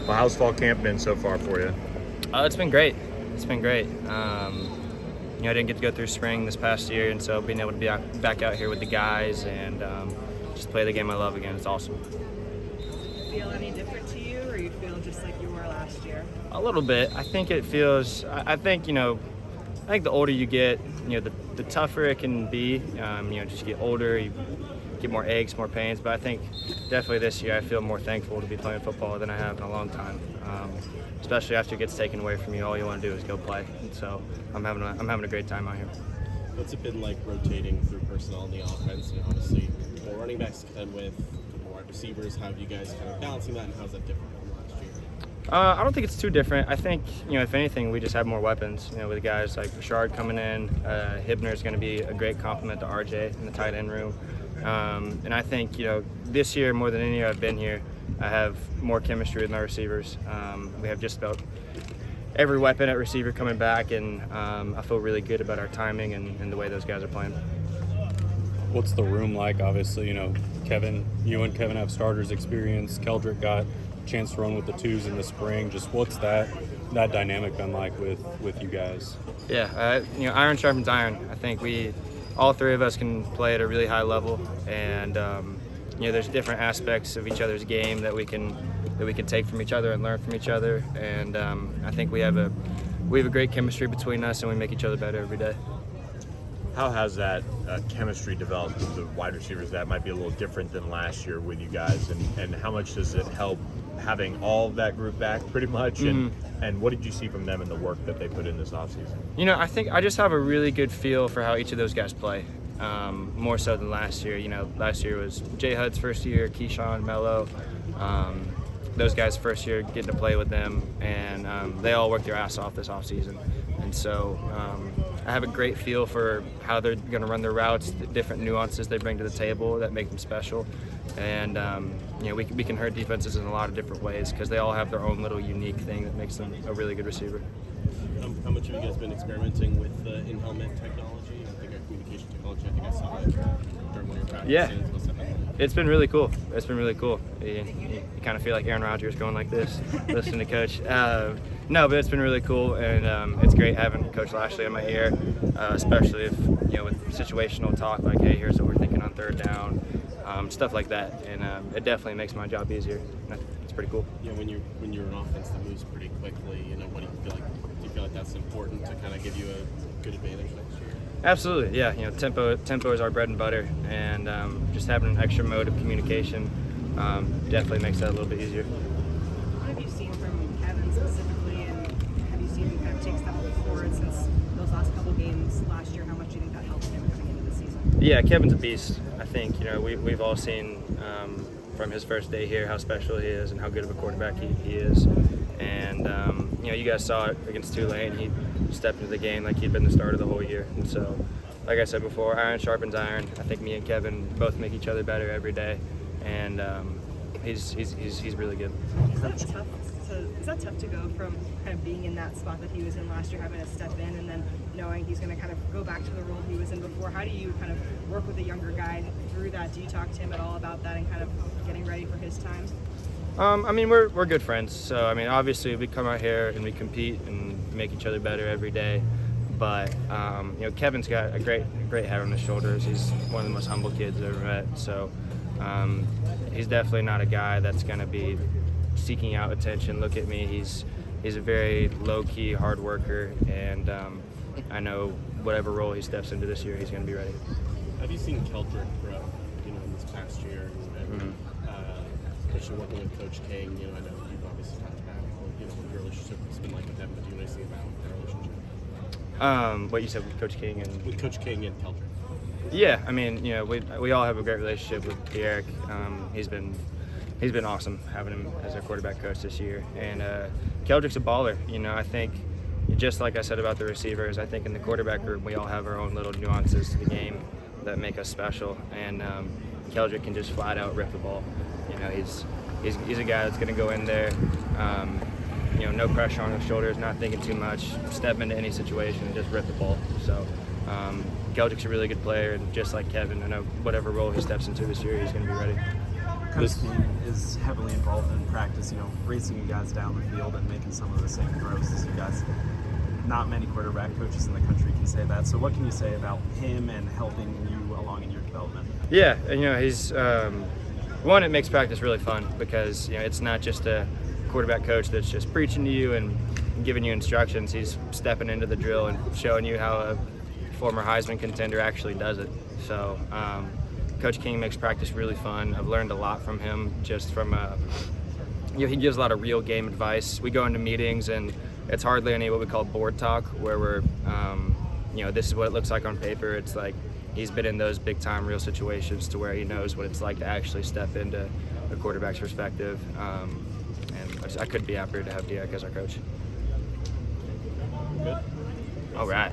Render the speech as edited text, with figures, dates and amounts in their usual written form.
Well, how's fall camp been so far for you? It's been great. It's been great. I didn't get to go through spring this past year, and so being able to be back out here with the guys and just play the game I love again, it's awesome. Feel any different to you, or you feel just like you were last year? A little bit. I think it feels. I think the older you get, the tougher it can be. Just get older, you get more aches, more pains. But I think definitely this year I feel more thankful to be playing football than I have in a long time. Especially after it gets taken away from you, all you want to do is go play. And so I'm having a great time out here. What's it been like rotating through personnel in the offense? Obviously, running backs contend with wide receivers. How have you guys kind of balancing that, and how's that different from last year? I don't think it's too different. I think, if anything, we just have more weapons. With guys like Rashard coming in, Hibner's going to be a great compliment to RJ in the tight end room. And I think, this year more than any year I've been here, I have more chemistry with my receivers. We have just about every weapon at receiver coming back, and I feel really good about our timing and the way those guys are playing. What's the room like? Obviously, Kevin, you and Kevin have starters experience. Keldrick got a chance to run with the twos in the spring. Just what's that dynamic been like with you guys? Yeah, iron sharpens iron. I think all three of us can play at a really high level, and there's different aspects of each other's game that we can take from each other and learn from each other. And I think we have a great chemistry between us, and we make each other better every day. How has that chemistry developed with the wide receivers that might be a little different than last year with you guys, and how much does it help having all of that group back pretty much? And what did you see from them in the work that they put in this offseason? I think I just have a really good feel for how each of those guys play, more so than last year. Last year was Jay Hud's first year, Keyshawn, Mello, those guys' first year getting to play with them, and they all worked their ass off this offseason. And so I have a great feel for how they're going to run their routes, the different nuances they bring to the table that make them special. And we can hurt defenses in a lot of different ways because they all have their own little unique thing that makes them a really good receiver. How much have you guys been experimenting with in-helmet technology? I think communication technology. I think I saw it during one of your practices. Yeah. What's that been like? It's been really cool. You kind of feel like Aaron Rodgers going like this, listening to Coach. No, but it's been really cool, and it's great having Coach Lashley in my ear, especially if, with situational talk like, hey, here's what we're thinking on third down, stuff like that. And it definitely makes my job easier. It's pretty cool. Yeah, when you're an offense that moves pretty quickly, what do you feel like that's important to kind of give you a good advantage next year? Absolutely, yeah. Tempo is our bread and butter, and just having an extra mode of communication definitely makes that a little bit easier. What have you seen from Kevin specifically, and have you seen him kind of take steps forward since those last couple games last year? How much do you think that helped him coming into the season? Yeah, Kevin's a beast. I think we've all seen from his first day here how special he is and how good of a quarterback he is. And you guys saw it against Tulane. He stepped into the game like he'd been the starter the whole year. And so, like I said before, iron sharpens iron. I think me and Kevin both make each other better every day, and he's really good. Is that tough to go from kind of being in that spot that he was in last year, having to step in, and then knowing he's going to kind of go back to the role he was in before? How do you kind of work with a younger guy through that? Do you talk to him at all about that and kind of getting ready for his time? We're good friends. So, obviously we come out here and we compete and make each other better every day. But, Kevin's got a great head on his shoulders. He's one of the most humble kids I've ever met. So, he's definitely not a guy that's going to be seeking out attention. Look at me. He's a very low-key hard worker, and I know whatever role he steps into this year, he's going to be ready. Have you seen Keldrick grow, in this past year? And especially working with Coach King, I know you've obviously talked about what your relationship has been like with him, but do you know anything about their relationship? What you said with Coach King and with Coach King and Keldrick? Yeah, we all have a great relationship with Derek. He's been awesome having him as our quarterback coach this year, and Keldrick's a baller. I think just like I said about the receivers, I think in the quarterback group we all have our own little nuances to the game that make us special, and Keldrick can just flat out rip the ball. He's a guy that's going to go in there, no pressure on his shoulders, not thinking too much, step into any situation and just rip the ball. So Keldrick's a really good player, and just like Kevin, I know whatever role he steps into this year, he's going to be ready. Coach King is heavily involved in practice, racing you guys down the field and making some of the same throws as you guys. Not many quarterback coaches in the country can say that. So what can you say about him and helping you along in your development? Yeah, and, he's one, it makes practice really fun because it's not just a quarterback coach that's just preaching to you and giving you instructions. He's stepping into the drill and showing you how a former Heisman contender actually does it. So Coach King makes practice really fun. I've learned a lot from him just from he gives a lot of real game advice. We go into meetings and it's hardly any what we call board talk, where we're this is what it looks like on paper. It's like he's been in those big time real situations to where he knows what it's like to actually step into a quarterback's perspective. And I couldn't be happier to have Derek as our coach. Good. All right.